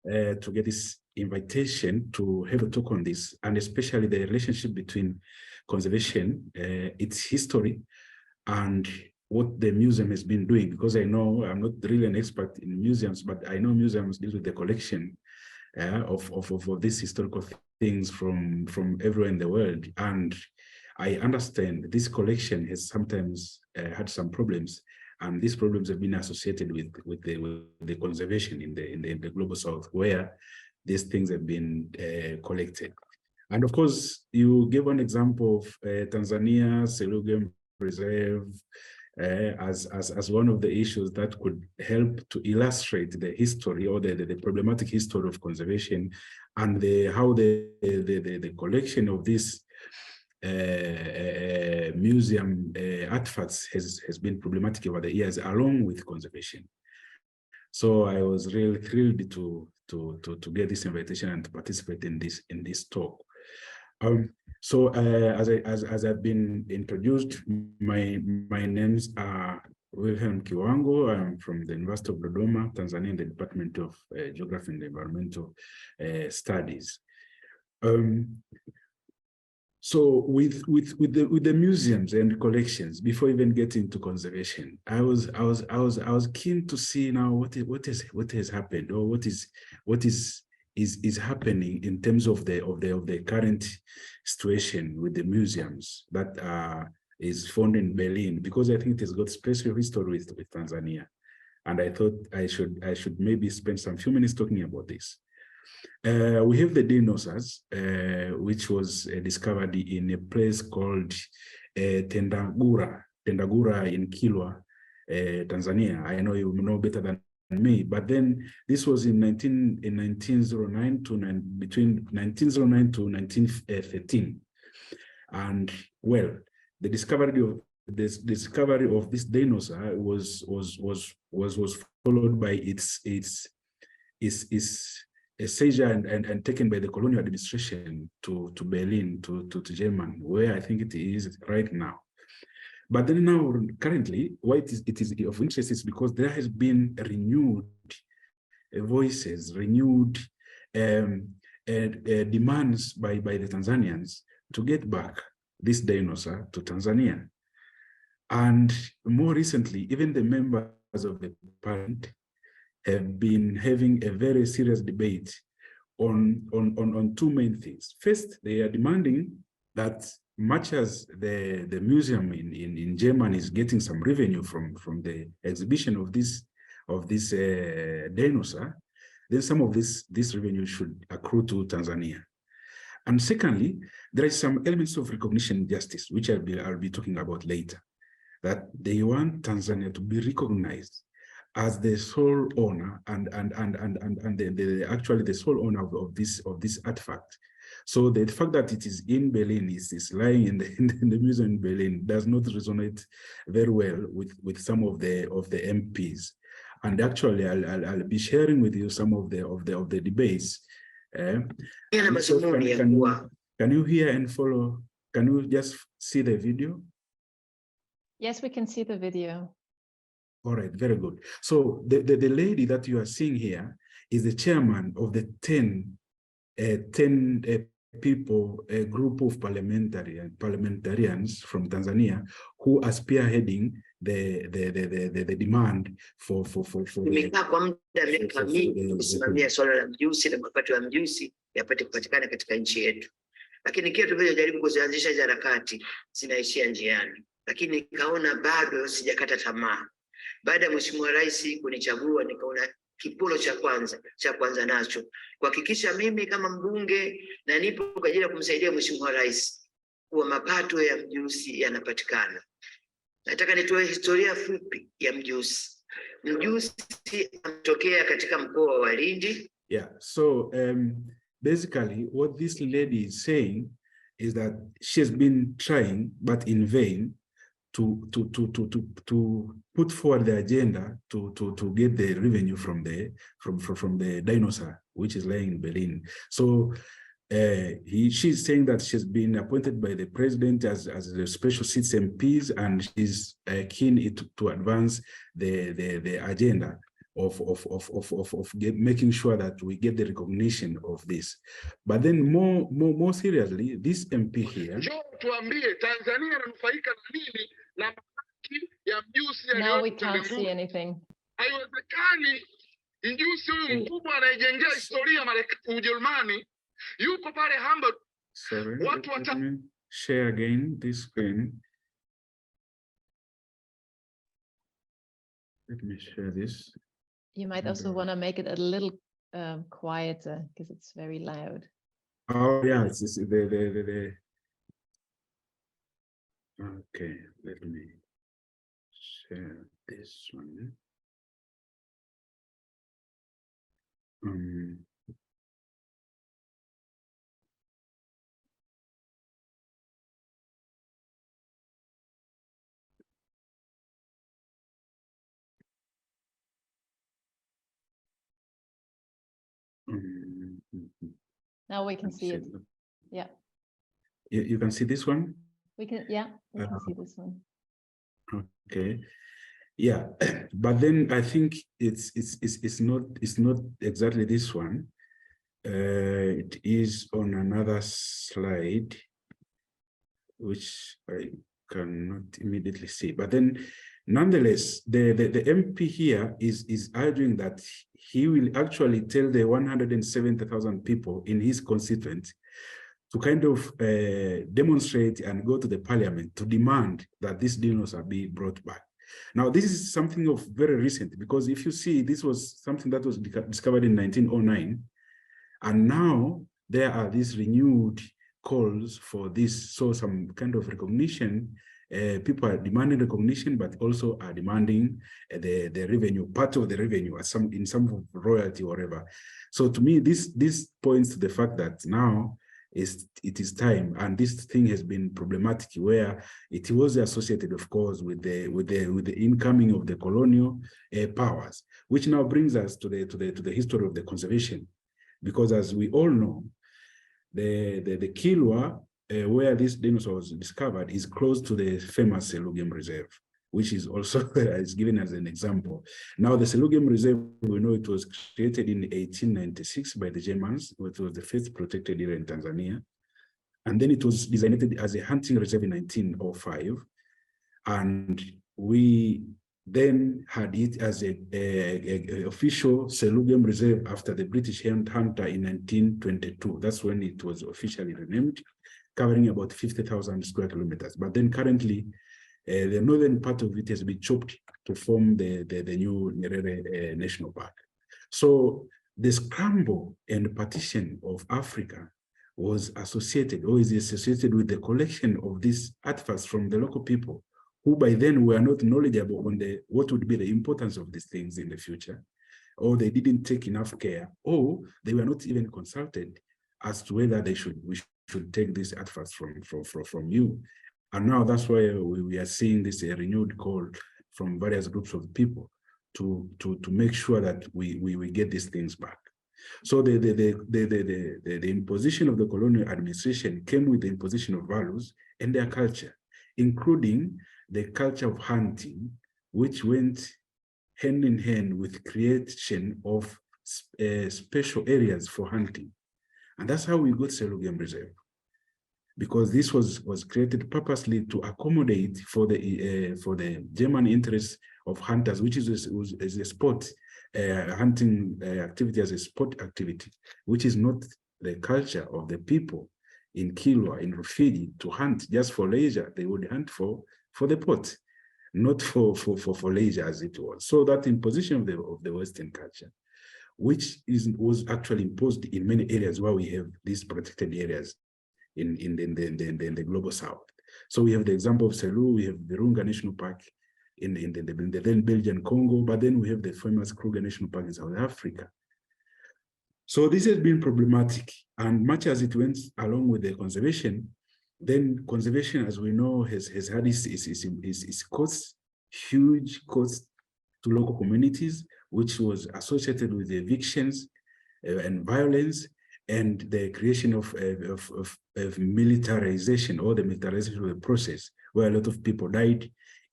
to get this invitation to have a talk on this, and especially the relationship between conservation, its history, and what the museum has been doing. Because I know I'm not really an expert in museums, but I know museums deal with the collection of these historical things from everywhere in the world. And I understand this collection has sometimes had some problems, and these problems have been associated with the conservation in the global south, where these things have been collected. And of course, you gave an example of Tanzania Selugem Reserve as one of the issues that could help to illustrate the history or the problematic history of conservation, and how the collection of this museum artifacts has been problematic over the years, along with conservation. So I was really thrilled to get this invitation and to participate in this talk. So as I've been introduced, my names are Wilhelm Kiwango. I'm from the University of Dodoma, Tanzania, in the Department of Geography and Environmental Studies. So with the museums and collections, before even getting to conservation, I was keen to see now what has happened, or what is happening in terms of the current situation with the museums that is found in Berlin, because I think it has got special history with Tanzania, and I thought I should maybe spend some few minutes talking about this. We have the dinosaurs, which was discovered in a place called Tendagura in Kilwa, Tanzania. I know you know better than me, but then this was in 1909 to between 1909 to 1913, and well, the discovery of this dinosaur was followed by its seizure and taken by the colonial administration to Berlin, to Germany, where I think it is right now. But then now, currently, why it is of interest is because there has been renewed voices, renewed demands by the Tanzanians to get back this dinosaur to Tanzania. And more recently, even the members of the parliament have been having a very serious debate on two main things. First, they are demanding that, much as the museum in Germany is getting some revenue from the exhibition of this dinosaur, then some of this revenue should accrue to Tanzania. And secondly, there is some elements of recognition justice, which I'll be talking about later, that they want Tanzania to be recognized as the sole owner and actually the sole owner of this artifact. So the fact that it is in Berlin, is lying in the museum in Berlin, does not resonate very well with some of the MPs. And actually, I'll be sharing with you some of the debates. Can you hear and follow? Can you just see the video? Yes, we can see the video. All right, very good. So the lady that you are seeing here is the chairman of the 10 people, a group of parliamentarians from Tanzania who are spearheading the demand for Nimekaa kwa muda miaka mingi kusimamia swala la mjusi na mapato ya mjusi yapate kupatikana katika nchi yetu, lakini kile tulivyojaribu kuzianzisha hizo harakati zinaishia njiani, lakini nikaona bado sijakata tamaa. Baada ya Mheshimiwa Rais kunichagua, nikaona kipolo cha kwanza nacho kuhakikisha mimi kama mbunge na nipo kwa ajili ya kumsaidia Mheshimiwa Rais kuwa mapato ya mjusi yanapatikana. Nataka nitoe historia fupi ya mjusi. Mjusi anatokea katika mkoa wa Lindi. Yeah, so basically what this lady is saying is that she's been trying, but in vain, to put forward the agenda to get the revenue from the dinosaur, which is lying in Berlin. So she's saying that she's been appointed by the president as a special seats MPs, and she's keen to advance the agenda making sure that we get the recognition of this. But then more seriously, this MP here. Now we can't see anything. Sorry, let me share again this screen. Let me share this. You might also want to make it a little quieter because it's very loud. Oh yeah, it's the okay, let me share this one. Now we can see it. Yeah. You can see this one? We can, yeah, we can see this one. Okay. Yeah, but then I think it's not exactly this one. It is on another slide, which I cannot immediately see. But then, nonetheless, the MP here is arguing that he will actually tell the 170,000 people in his constituent to kind of demonstrate and go to the parliament to demand that these dinosaurs be brought back. Now, this is something of very recent, because if you see, this was something that was discovered in 1909, and now there are these renewed calls for this, so some kind of recognition. People are demanding recognition, but also are demanding the revenue, part of the revenue, in some royalty or whatever. So to me, this points to the fact that now it is time, and this thing has been problematic, where it was associated, of course, with the incoming of the colonial powers, which now brings us to the history of the conservation, because as we all know, the Kilwa, where this dinosaur was discovered, is close to the famous Selugem Reserve, which is also is given as an example. Now, the Selugem Reserve, we know it was created in 1896 by the Germans, which was the first protected area in Tanzania. And then it was designated as a hunting reserve in 1905. And we then had it as a official Selugem Reserve after the British hunter in 1922. That's when it was officially renamed, covering about 50,000 square kilometers. But then currently, the northern part of it has been chopped to form the new Nyerere National Park. So the scramble and partition of Africa was associated, or is associated, with the collection of these artifacts from the local people, who by then were not knowledgeable on what would be the importance of these things in the future, or they didn't take enough care, or they were not even consulted as to whether we should take these artifacts from you. And now that's why we are seeing this renewed call from various groups of people to make sure that we get these things back. So the imposition of the colonial administration came with the imposition of values and their culture, including the culture of hunting, which went hand in hand with creation of special areas for hunting. And that's how we got Selugem Reserve, because this was created purposely to accommodate for the German interests of hunters, which is a sport, hunting activity as a sport activity, which is not the culture of the people in Kilwa, in Rufiji, to hunt just for leisure. They would hunt for the pot, not for leisure as it was. So that imposition of the Western culture, which was actually imposed in many areas where we have these protected areas in the global south. So we have the example of Selous, we have Virunga National Park in the then Belgian Congo, but then we have the famous Kruger National Park in South Africa. So this has been problematic, and much as it went along with the conservation, then conservation, as we know, has had its costs, huge costs to local communities, which was associated with the evictions and violence, and the creation of militarization, or the militarization of the process, where a lot of people died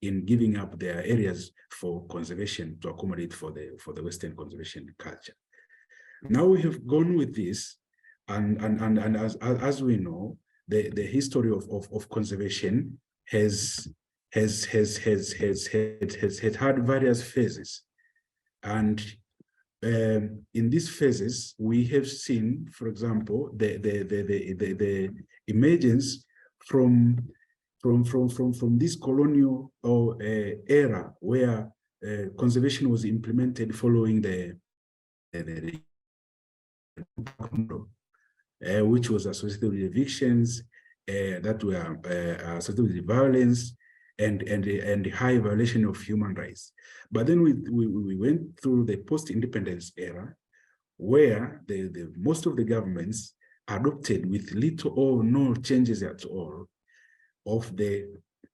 in giving up their areas for conservation to accommodate for the Western conservation culture. Now we have gone with this, and as we know, the history of conservation has had various phases, and in these phases we have seen, for example, the emergence from this colonial era where conservation was implemented following the which was associated with evictions that were associated with violence and high violation of human rights. But then we went through the post-independence era, where most of the governments adopted, with little or no changes at all, of the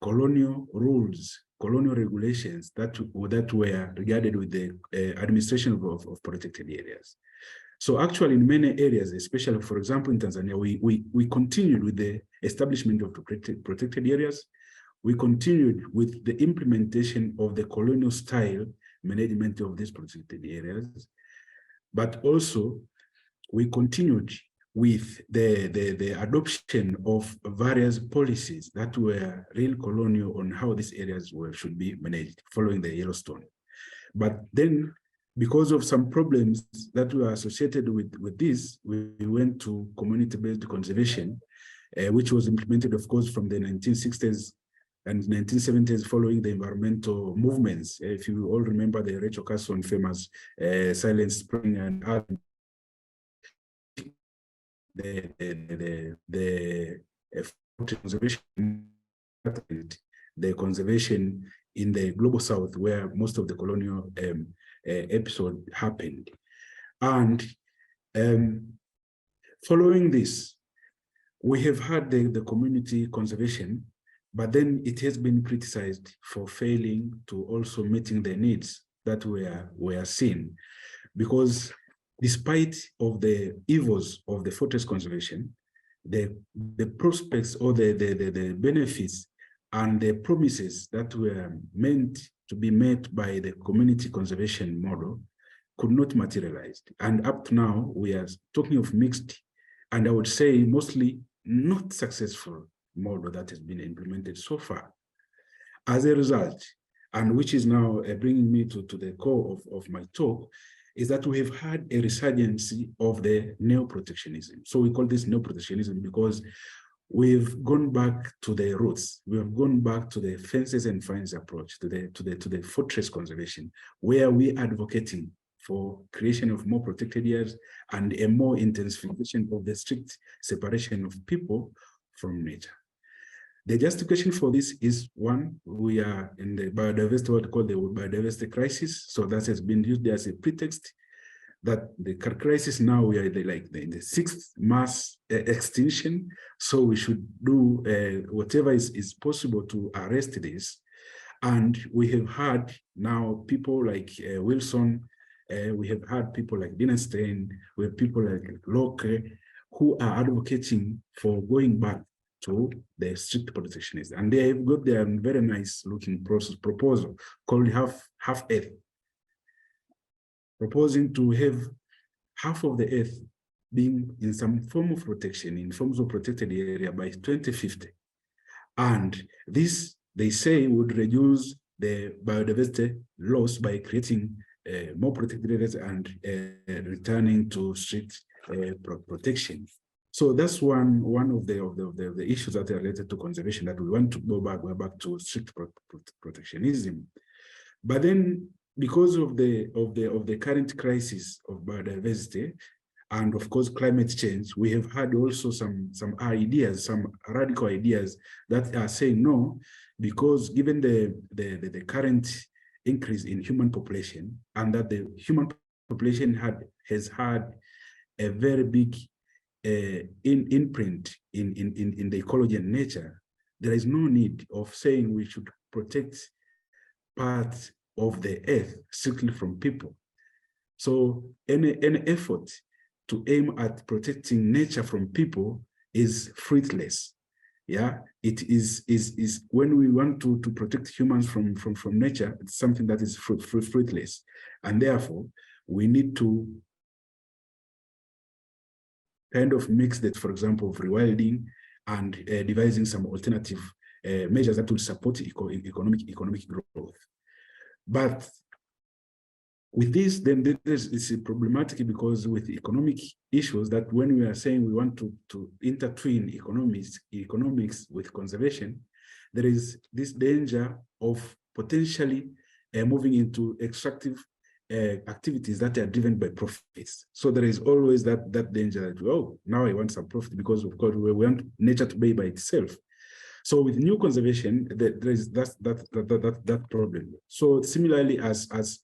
colonial rules, colonial regulations that were regarded with the administration of protected areas. So actually, in many areas, especially, for example, in Tanzania, we continued with the establishment of protected areas. We continued with the implementation of the colonial style management of these protected areas, but also we continued with the adoption of various policies that were real colonial on how these areas should be managed following the Yellowstone. But then, because of some problems that were associated with this, we went to community-based conservation, which was implemented, of course, from the 1960s and 1970s following the environmental movements. If you all remember the Rachel Carson famous Silent Spring and the conservation in the global south, where most of the colonial episode happened. And following this, we have had the community conservation, but then it has been criticized for failing to also meeting the needs that were seen, because despite of the evils of the forest conservation, the prospects or the benefits and the promises that were meant to be met by the community conservation model could not materialize. And up to now, we are talking of mixed, and I would say mostly not successful model that has been implemented so far. As a result, and which is now bringing me to the core of my talk, is that we have had a resurgence of the neo-protectionism. So we call this neo-protectionism because we've gone back to the roots. We have gone back to the fences and fines approach, to the fortress conservation, where we are advocating for creation of more protected areas and a more intensification of the strict separation of people from nature. The justification for this is, one, we are in the biodiversity, what called the biodiversity crisis. So that has been used as a pretext that the crisis now, we are in the sixth mass extinction. So we should do whatever is possible to arrest this. And we have had now people like Wilson, we have had people like Dinestein, we have people like Locke, who are advocating for going back to the strict protectionism. And they have got their very nice looking proposal called half Earth, proposing to have half of the Earth being in some form of protection, in forms of protected area by 2050. And this, they say, would reduce the biodiversity loss by creating more protected areas and returning to strict protection. So that's one of the issues that are related to conservation, that we want to go back to strict protectionism. But then, because of the current crisis of biodiversity and of course climate change, we have had also some ideas, some radical ideas that are saying no, because given the current increase in human population, and that the human population has had a very big imprint in the ecology and nature, there is no need of saying we should protect parts of the earth strictly from people. So any effort to aim at protecting nature from people is fruitless. Yeah, it is when we want to protect humans from nature, it's something that is fruitless. And therefore, we need to kind of mix that, for example, of rewilding and devising some alternative measures that will support economic growth. But with this, then it's problematic, because with economic issues, that when we are saying we want to intertwine economics with conservation, there is this danger of potentially moving into extractive activities that are driven by profits. So there is always that danger that, oh, now I want some profit, because of course we want nature to pay by itself. So with new conservation, there is that problem. So similarly, as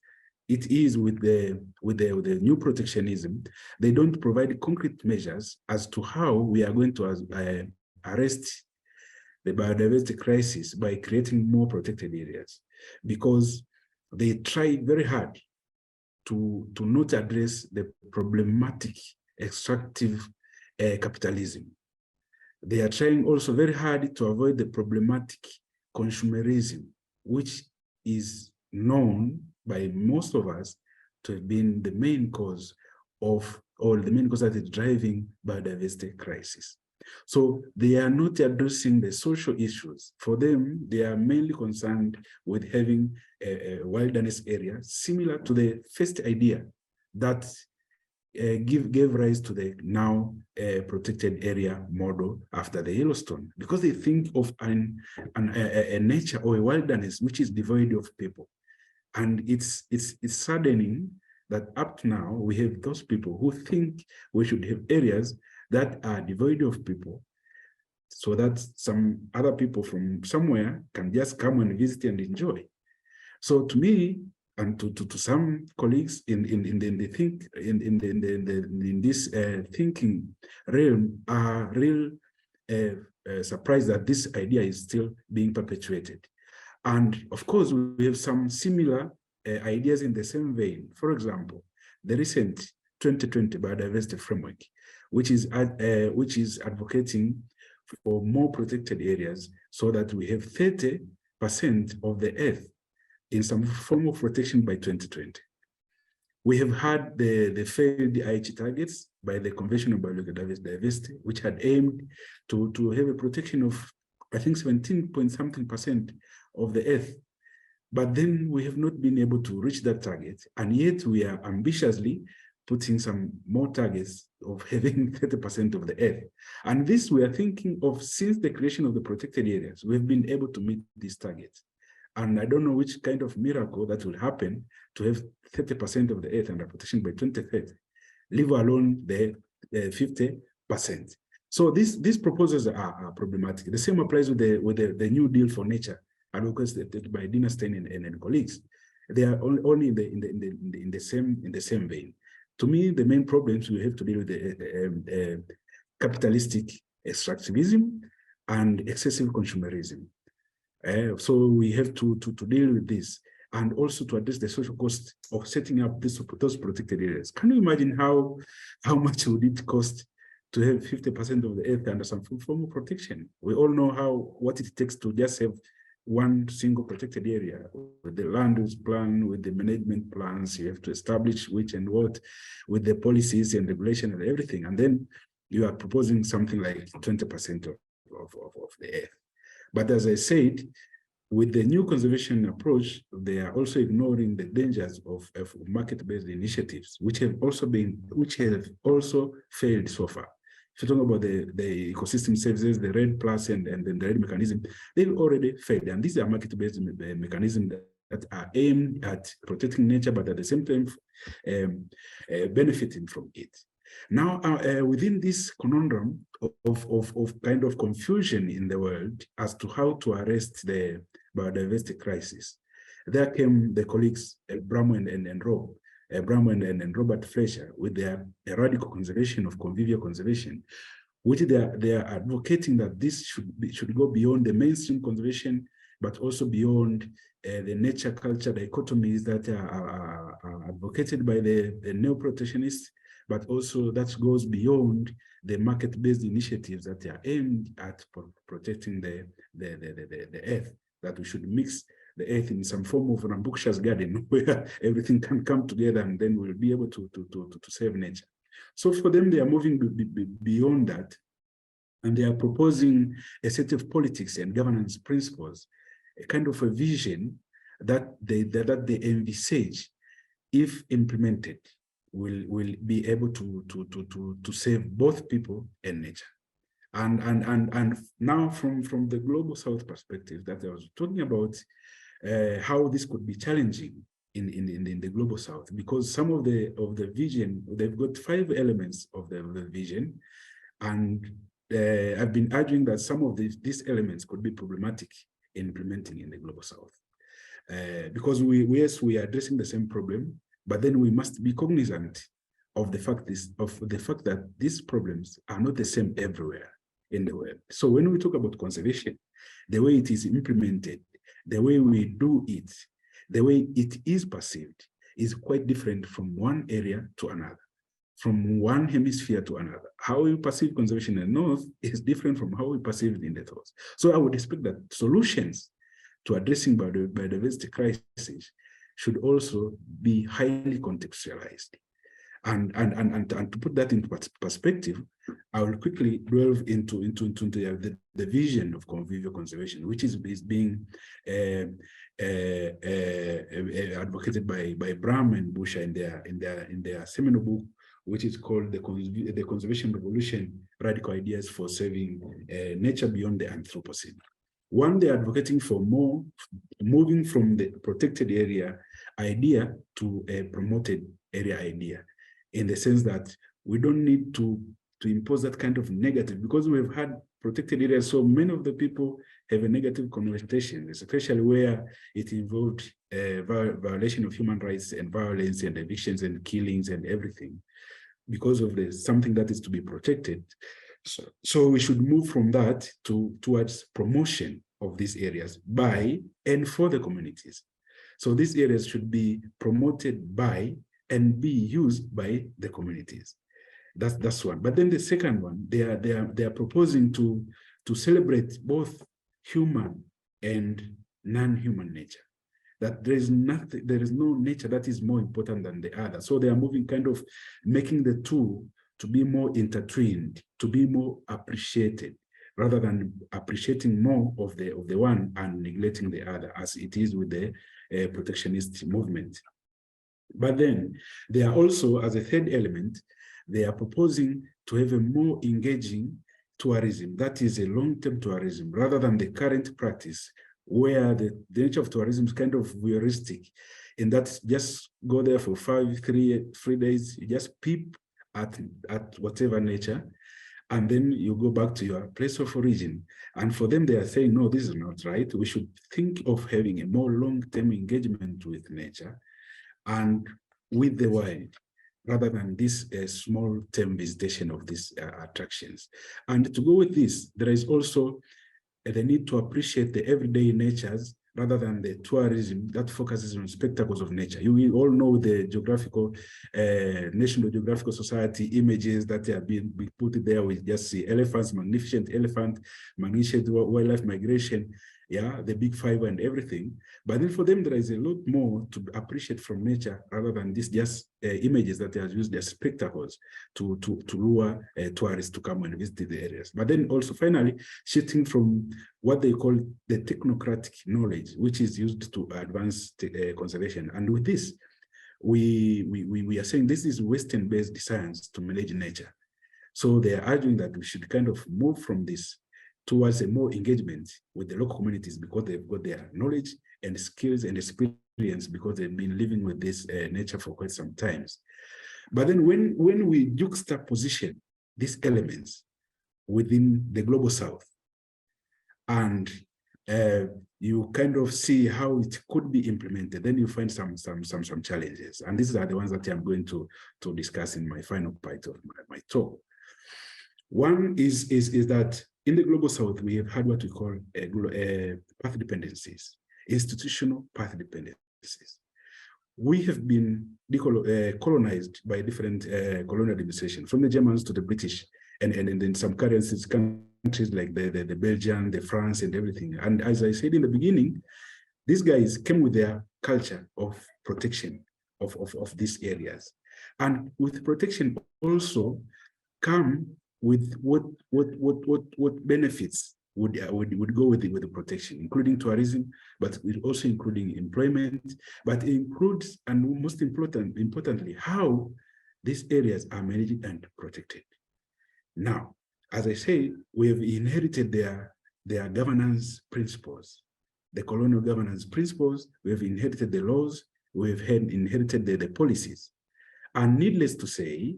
it is with the new protectionism, they don't provide concrete measures as to how we are going to arrest the biodiversity crisis by creating more protected areas, because they try very hard to not address the problematic extractive capitalism. They are trying also very hard to avoid the problematic consumerism, which is known by most of us to have been the main cause of, or the main cause that is driving biodiversity crisis. So they are not addressing the social issues. For them, they are mainly concerned with having a wilderness area, similar to the first idea that gave rise to the now protected area model after the Yellowstone, because they think of a nature or a wilderness which is devoid of people. And it's saddening that up to now we have those people who think we should have areas that are devoid of people, so that some other people from somewhere can just come and visit and enjoy. So to me, and to some colleagues in this thinking realm, are real surprised that this idea is still being perpetuated. And of course, we have some similar ideas in the same vein. For example, the recent 2020 biodiversity framework, which is advocating for more protected areas, so that we have 30% of the earth in some form of protection by 2020. We have had the failed Aichi targets by the Convention on Biological Diversity, which had aimed to have a protection of, I think, 17-point-something% of the earth. But then we have not been able to reach that target. And yet we are ambitiously putting some more targets of having 30% of the earth. And this we are thinking of since the creation of the protected areas. We've been able to meet these targets. And I don't know which kind of miracle that will happen to have 30% of the earth under protection by 2030, leave alone the 50%. So these proposals are problematic. The same applies with the New Deal for Nature, advocated by Dina Stein and colleagues. They are only in the same vein. To me, the main problems we have to deal with the capitalistic extractivism and excessive consumerism. So we have to deal with this, and also to address the social cost of setting up those protected areas. Can you imagine how much would it cost to have 50% of the earth under some form of protection? We all know what it takes to just have one single protected area, with the land use plan, with the management plans. You have to establish which and what, with the policies and regulation and everything. And then you are proposing something like 20% of the earth. But as I said, with the new conservation approach, they are also ignoring the dangers of market-based initiatives, which have also failed so far. If you talk about the ecosystem services, the RED Plus and the RED mechanism, they've already failed. And these are market-based mechanisms that are aimed at protecting nature, but at the same time benefiting from it. Now, within this conundrum of kind of confusion in the world as to how to arrest the biodiversity crisis, there came the colleagues Bramo and Rob. Bramo and Robert Fletcher with their radical conservation of convivial conservation, which they are advocating that this should go beyond the mainstream conservation, but also beyond the nature-culture dichotomies that are advocated by the neo-protectionists, but also that goes beyond the market-based initiatives that are aimed at protecting the earth, that we should mix the earth in some form of Rambuksha's garden where everything can come together and then we'll be able to save nature. So for them, they are moving beyond that, and they are proposing a set of politics and governance principles, a kind of a vision that they envisage, if implemented, will be able to save both people and nature. And now from the global south perspective that I was talking about, how this could be challenging in the global south, because some of the vision, they've got 5 elements of the vision, and I've been arguing that some of these elements could be problematic in implementing in the global south, because we are addressing the same problem, but then we must be cognizant of the fact that these problems are not the same everywhere in the world. So when we talk about conservation, the way it is implemented, the way we do it, the way it is perceived is quite different from one area to another, from one hemisphere to another. How we perceive conservation in the north is different from how we perceive it in the south. So I would expect that solutions to addressing biodiversity crisis should also be highly contextualized. And to put that into perspective, I will quickly delve into the vision of convivial conservation, which is being advocated by Bram and Busher in their seminal book, which is called the Conservation Revolution: Radical Ideas for Saving Nature Beyond the Anthropocene. One, they're advocating for moving from the protected area idea to a promoted area idea, in the sense that we don't need to impose that kind of negative, because we've had protected areas, so many of the people have a negative connotation, especially where it involved violation of human rights and violence and evictions and killings and everything, because of something that is to be protected. So we should move from that towards promotion of these areas by and for the communities. So these areas should be promoted by and be used by the communities. That's one. But then the second one, they are proposing to celebrate both human and non-human nature. That there is no nature that is more important than the other. So they are moving, kind of making the two to be more intertwined, to be more appreciated, rather than appreciating more of the one and neglecting the other, as it is with the protectionist movement. But then they are also, as a third element, they are proposing to have a more engaging tourism, that is a long-term tourism, rather than the current practice where the nature of tourism is kind of voyeuristic, in that just go there for 3 days, you just peep at whatever nature, and then you go back to your place of origin. And for them, they are saying, no, this is not right. We should think of having a more long-term engagement with nature and with the wild, rather than this small-term visitation of these attractions. And to go with this, there is also the need to appreciate the everyday natures, rather than the tourism that focuses on spectacles of nature. You all know the geographical, National Geographical Society images that are being put there. We just see elephants, magnificent elephant, magnificent wildlife migration, yeah, the big five and everything. But then for them, there is a lot more to appreciate from nature, rather than this just images that are used as spectacles to lure tourists to come and visit the areas. But then also finally, shifting from what they call the technocratic knowledge, which is used to advance conservation. And with this, we are saying this is Western-based science to manage nature. So they are arguing that we should kind of move from this towards a more engagement with the local communities, because they've got their knowledge and skills and experience, because they've been living with this nature for quite some times. But then when we juxtaposition these elements within the global south, and you kind of see how it could be implemented, then you find some challenges. And these are the ones that I'm going to discuss in my final part of my talk. One is that in the global south, we have had what we call path dependencies, institutional path dependencies. We have been colonized by different colonial administration, from the Germans to the British, and in some countries like the Belgian, the France, and everything. And as I said in the beginning, these guys came with their culture of protection of these areas. And with protection also come with what benefits would go with the protection, including tourism, but also including employment, but it includes, and most importantly, how these areas are managed and protected. Now, as I say, we have inherited their governance principles, the colonial governance principles. We have inherited the laws. We have inherited the policies. And needless to say,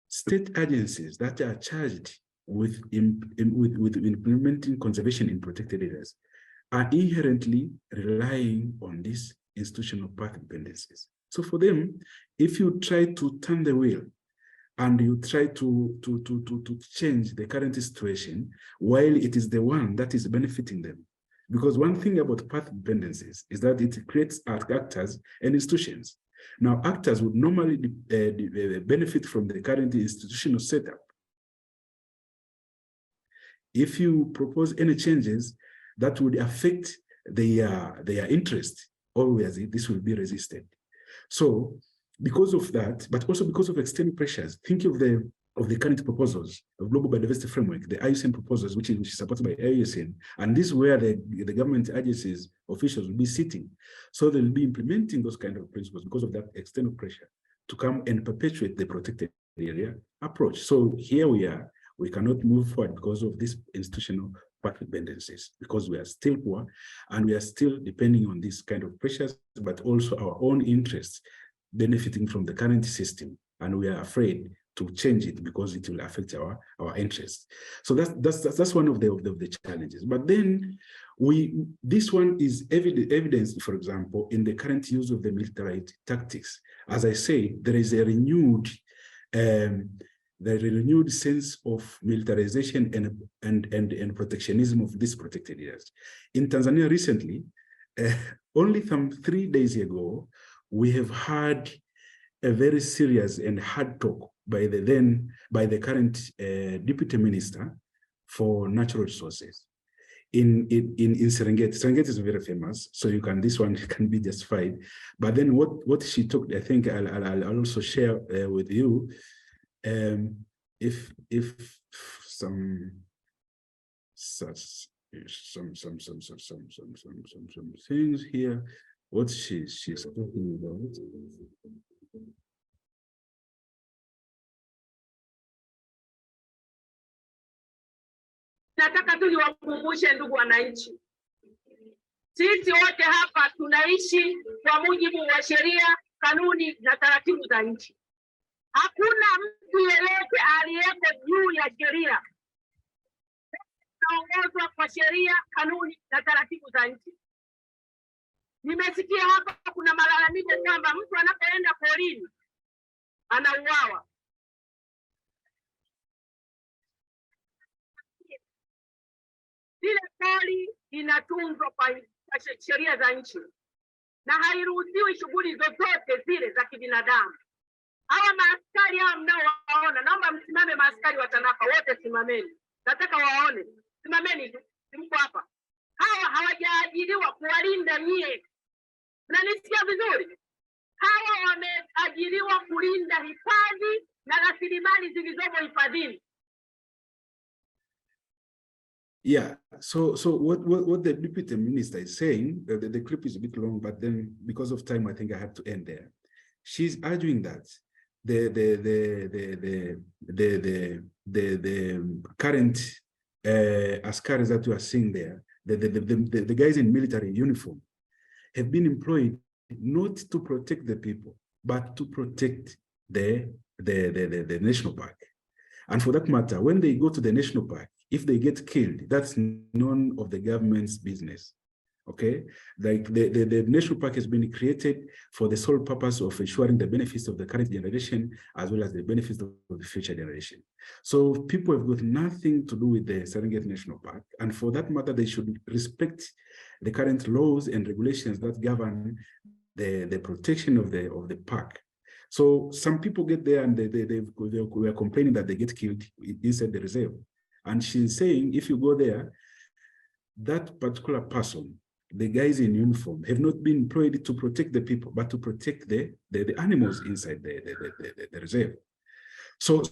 state agencies that are charged with implementing conservation in protected areas are inherently relying on these institutional path dependencies. So for them, if you try to turn the wheel and you try to change the current situation, while it is the one that is benefiting them, because one thing about path dependencies is that it creates actors and institutions. Now, actors would normally benefit from the current institutional setup. If you propose any changes that would affect their interest, always this will be resisted. So, because of that, but also because of external pressures, think of the current proposals of Global Biodiversity Framework, the IUCN proposals, which is supported by IUCN, and this is where the government agencies, officials will be sitting. So they will be implementing those kind of principles because of that external pressure to come and perpetuate the protected area approach. So here we are, we cannot move forward because of these institutional path dependencies, because we are still poor and we are still depending on these kind of pressures, but also our own interests benefiting from the current system, and we are afraid to change it because it will affect our interests. So that's one of the challenges. But then this one is evidenced, for example, in the current use of the military tactics. As I say, there is a renewed sense of militarization and protectionism of these protected areas. In Tanzania recently, only some 3 days ago, we have had a very serious and hard talk by the current deputy minister for natural resources in Serengeti. Serengeti is very famous, so this one can be justified. But then what she took, I think I'll also share with you. If some things here, what she's talking about. Nataka tu niwakumbushe ndugu wananchi, sisi wote hapa tunaishi kwa mujibu wa sheria, kanuni na taratibu za nchi. Hakuna mtu yeyote aliyeko juu ya sheria. Tunaongozwa kwa sheria, kanuni na taratibu za nchi. Nimesikia hapa kuna malalamiko kwamba mtu anapoenda porini anauawa. Ile pori inatunzwa kwa sheria za nchi na hairuhusiwi shughuli zozote zile za kibinadamu. Hawa maaskari hawa mnaowaona, naomba msimame, maaskari wa TANAPA wote simameni. Nataka waone, simameni, mko hapa. Hawa hawajaajiriwa kuwalinda nyie. Mnanisikia vizuri? Hawa wameajiriwa kulinda hifadhi na rasilimali zilizomo hifadhini. Yeah, so what the deputy minister is saying, the clip is a bit long, but then because of time, I think I have to end there. She's arguing that the current askaris that you are seeing there, the guys in military uniform, have been employed not to protect the people, but to protect the national park. And for that matter, when they go to the national park, if they get killed, that's none of the government's business. Okay, like the national park has been created for the sole purpose of ensuring the benefits of the current generation as well as the benefits of the future generation. So people have got nothing to do with the Serengeti National Park, and for that matter, they should respect the current laws and regulations that govern the protection of the park. So some people get there and they were complaining that they get killed inside the reserve. And she's saying, if you go there, that particular person, the guys in uniform, have not been employed to protect the people, but to protect the animals inside the reserve. So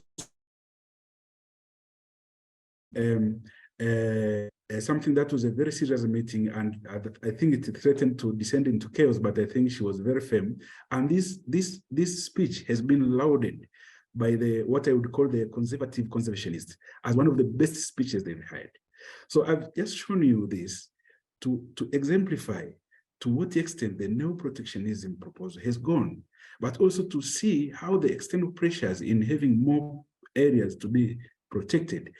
something that was a very serious meeting, and I think it threatened to descend into chaos, but I think she was very firm. And this speech has been lauded by what I would call the conservative conservationists as one of the best speeches they've had. So I've just shown you this to exemplify to what extent the neo-protectionism proposal has gone, but also to see how the external pressures in having more areas to be protected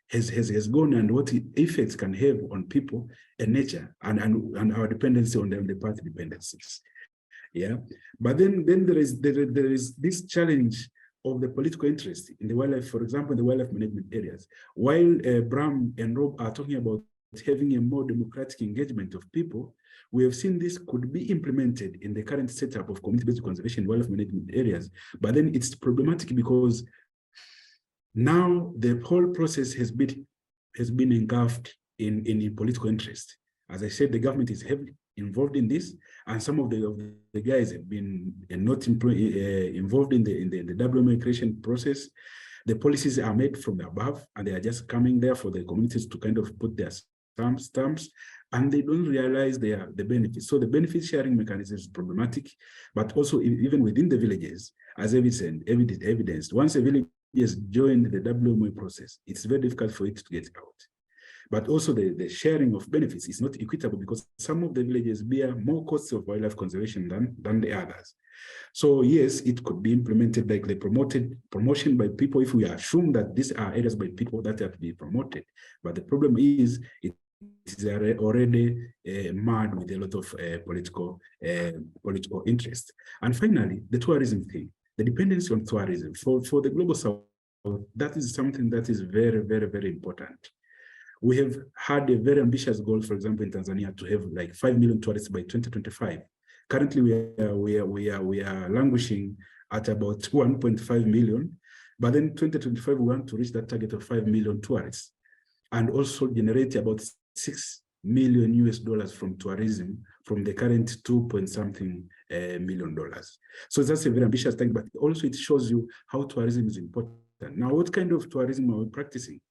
has gone, and what effects can have on people and nature and our dependency on the path dependencies. Yeah, but then there is this challenge of the political interest in the wildlife, for example, in the wildlife management areas. While Bram and Rob are talking about having a more democratic engagement of people, we have seen this could be implemented in the current setup of community-based conservation in wildlife management areas, but then it's problematic because now the whole process has been engulfed in political interest. As I said, the government is heavily involved in this, and some of the guys have been not involved in the WMA creation process. The policies are made from above, and they are just coming there for the communities to kind of put their stamps, and they don't realize the benefits. So the benefit sharing mechanism is problematic, but also even within the villages, as evidenced, once a village has joined the WMA process, it's very difficult for it to get out. But also the sharing of benefits is not equitable because some of the villages bear more costs of wildlife conservation than the others. So yes, it could be implemented like the promotion by people if we assume that these are areas by people that have to be promoted. But the problem is it is already marred with a lot of political interest. And finally, the tourism thing, the dependency on tourism for the global south, that is something that is very, very, very important. We have had a very ambitious goal, for example, in Tanzania, to have like 5 million tourists by 2025. Currently, we are languishing at about 1.5 million, but then 2025 we want to reach that target of 5 million tourists, and also generate about $6 million US from tourism from the current 2-point-something million dollars. So that's a very ambitious thing, but also it shows you how tourism is important. Now, what kind of tourism are we practicing?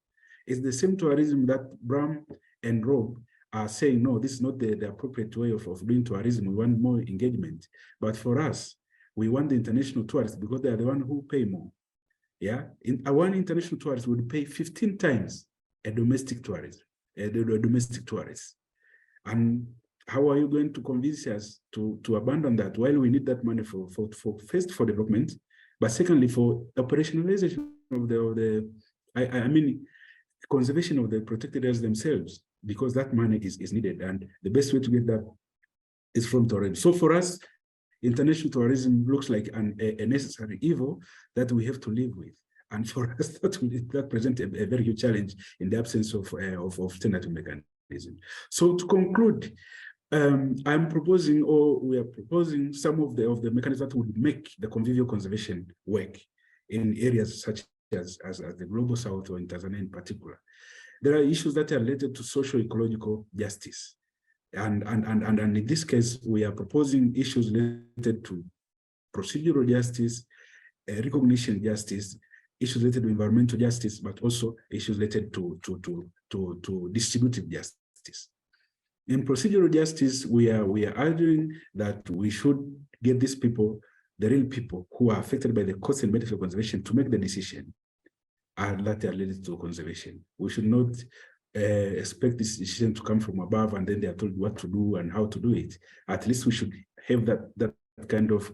It's the same tourism that Bram and Rob are saying, no, this is not the appropriate way of doing tourism. We want more engagement. But for us, we want the international tourists because they are the ones who pay more. Yeah, one international tourist would pay 15 times a domestic tourist, domestic tourist. And how are you going to convince us to abandon that while we need that money for first for development, but secondly for operationalization of I mean, conservation of the protected areas themselves, because that money is needed, and the best way to get that is from tourism. So for us, international tourism looks like a necessary evil that we have to live with, and for us that presents a very huge challenge in the absence of alternative mechanism. So to conclude, I'm proposing, or we are proposing, some of the mechanisms that would make the convivial conservation work in areas such as the global south, or in Tanzania in particular. There are issues that are related to social ecological justice. And in this case, we are proposing issues related to procedural justice, recognition justice, issues related to environmental justice, but also issues related to distributive justice. In procedural justice, we are arguing that we should get these people, the real people who are affected by the costs and benefits of conservation, to make the decision that are related to conservation. We should not expect this decision to come from above and then they are told what to do and how to do it. At least we should have that kind of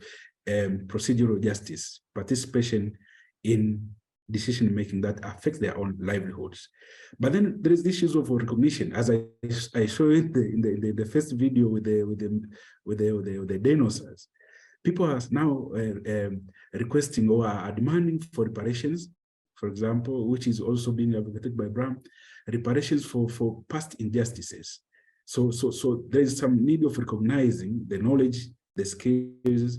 procedural justice, participation in decision-making that affects their own livelihoods. But then there is the issues of recognition, as I showed in the first video with the dinosaurs. People are now requesting or are demanding for reparations, for example, which is also being advocated by Bram, reparations for past injustices. So there is some need of recognizing the knowledge the skills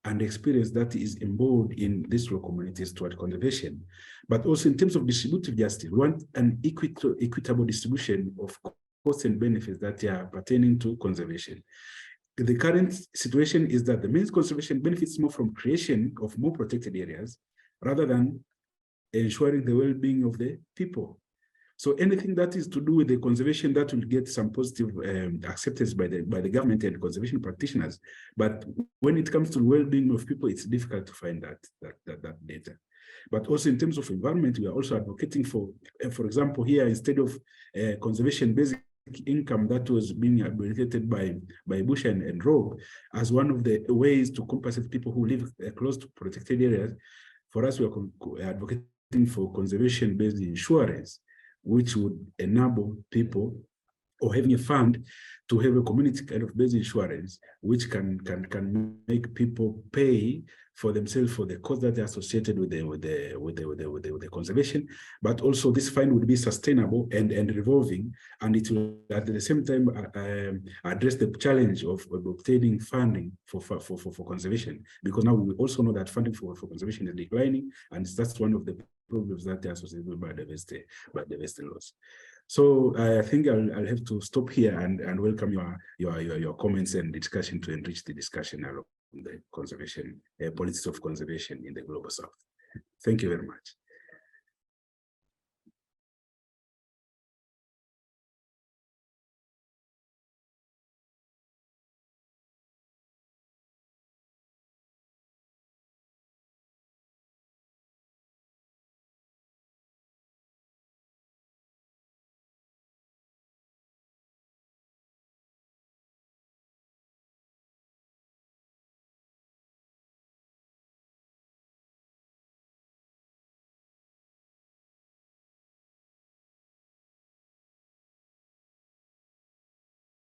and experience that is embodied in these rural communities toward conservation. But also in terms of distributive justice, we want an equitable distribution of costs and benefits that are pertaining to conservation. The current situation is that the main conservation benefits more from creation of more protected areas rather than ensuring the well-being of the people. So anything that is to do with the conservation that will get some positive acceptance by the government and conservation practitioners, but when it comes to well-being of people, it's difficult to find that data. But also in terms of environment, we are also advocating for example, here instead of conservation basic income that was being habilitated by Bush and Rogue as one of the ways to compensate people who live close to protected areas, for us we are advocating for conservation-based insurance, which would enable people or having a fund to have a community kind of based insurance, which can make people pay for themselves for the cost that are associated with the conservation. But also this fund would be sustainable and revolving, and it will at the same time address the challenge of obtaining funding for conservation, because now we also know that funding for conservation is declining, and that's one of the problems that are associated with biodiversity loss. So I think I'll have to stop here and welcome your comments and discussion to enrich the discussion around the conservation, politics of conservation in the Global South. Thank you very much.